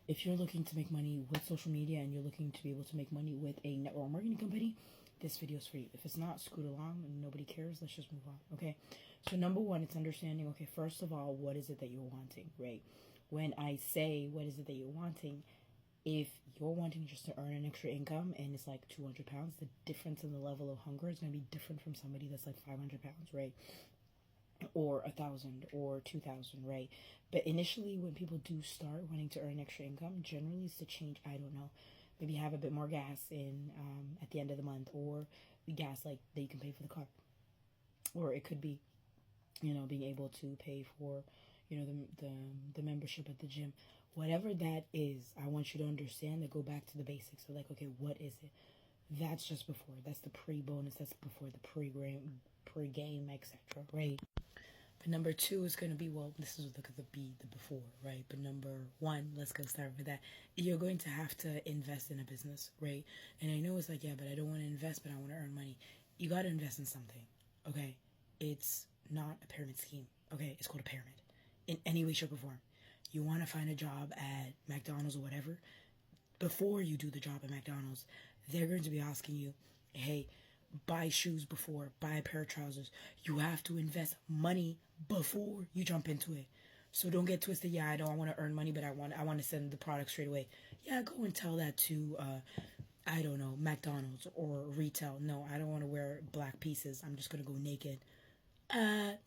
if you're looking to make money with social media and you're looking to be able to make money with a network marketing company, this video is for you. If it's not, scoot along and nobody cares. Let's just move on, okay? So number one, it's understanding, okay, first of all, what is it that you're wanting, right? When I say what is it that you're wanting, if you're wanting just to earn an extra income and it's like 200 pounds, the difference in the level of hunger is going to be different from somebody that's like 500 pounds, right? Or 1,000 or 2,000, right? But initially, when people do start wanting to earn extra income, generally it's to change, I don't know, maybe have a bit more gas in at the end of the month, or gas like that you can pay for the car, or it could be, you know, being able to pay for, you know, the membership at the gym. Whatever that is, I want you to understand that go back to the basics. So like, okay, what is it? That's just before. That's the pre-bonus. That's before the pre-game, etc. Right? But number two is going to be, well, this is the before, right? But number one, let's go start with that. You're going to have to invest in a business, right? And I know it's like, yeah, but I don't want to invest, but I want to earn money. You got to invest in something, okay? It's not a pyramid scheme, okay? It's called a pyramid in any way, shape, or form. You want to find a job at McDonald's or whatever. Before you do the job at McDonald's, they're going to be asking you, hey, buy shoes before, buy a pair of trousers. You have to invest money before you jump into it. So don't get twisted. Yeah, I want to earn money, but I want to send the product straight away. Yeah, go and tell that to I don't know, McDonald's or retail. No, I don't want to wear black pieces. I'm just gonna go naked.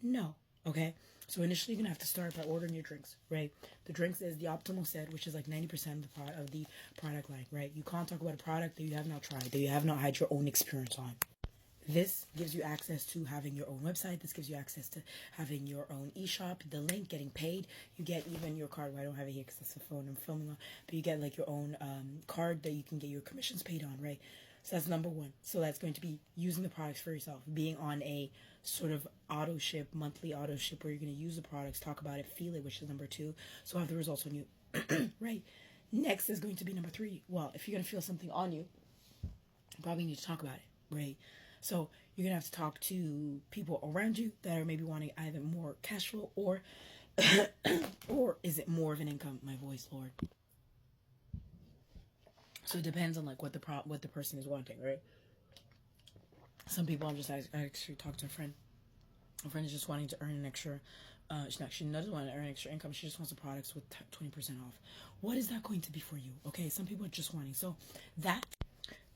No. Okay. So initially, you're gonna have to start by ordering your drinks, right? The drinks is the optimal set, which is like 90% of the product line, right? You can't talk about a product that you have not tried, that you have not had your own experience on. This gives you access to having your own website. This gives you access to having your own e-shop, the link, getting paid. You get even your card. Well, I don't have it here because that's the phone I'm filming on. But you get like your own card that you can get your commissions paid on, right? So that's number one. So that's going to be using the products for yourself, being on a sort of auto ship, monthly auto ship where you're going to use the products, talk about it, feel it, which is number two. So have the results on you, right? Next is going to be number three. Well, if you're going to feel something on you, you probably need to talk about it, right? So you're going to have to talk to people around you that are maybe wanting either more cash flow or or is it more of an income? My voice, Lord. So it depends on like what the person is wanting, right? Some people I actually talked to a friend. A friend is just wanting to earn an extra. She doesn't want to earn extra income. She just wants the products with 20% off. What is that going to be for you? Okay, some people are just wanting. So that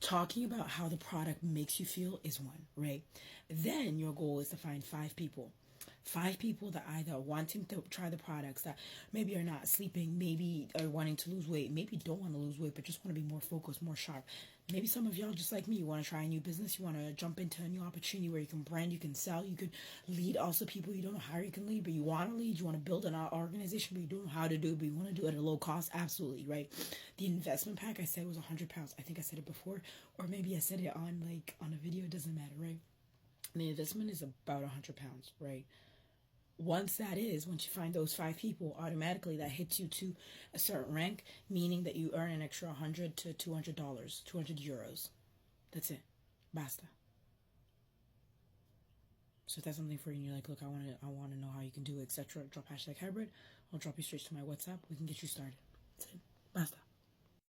talking about how the product makes you feel is one, right? Then your goal is to find five people that either wanting to try the products, that maybe are not sleeping, maybe are wanting to lose weight, maybe don't want to lose weight, but just want to be more focused, more sharp. Maybe some of y'all just like me, you want to try a new business, you want to jump into a new opportunity where you can brand, you can sell, you can lead also people you don't know how you can lead, but you want to lead, you want to build an organization, but you don't know how to do it, but you want to do it at a low cost. Absolutely, right? The investment pack I said was 100 pounds. I think I said it before, or maybe I said it on a video, it doesn't matter, right? The investment is about 100 pounds, right? Once you find those five people, automatically that hits you to a certain rank, meaning that you earn an extra $100 to $200, 200 euros. That's it. Basta. So if that's something for you and you're like, look, I want to know how you can do it, etc., drop #hybrid. I'll drop you straight to my WhatsApp. We can get you started. That's it. Basta.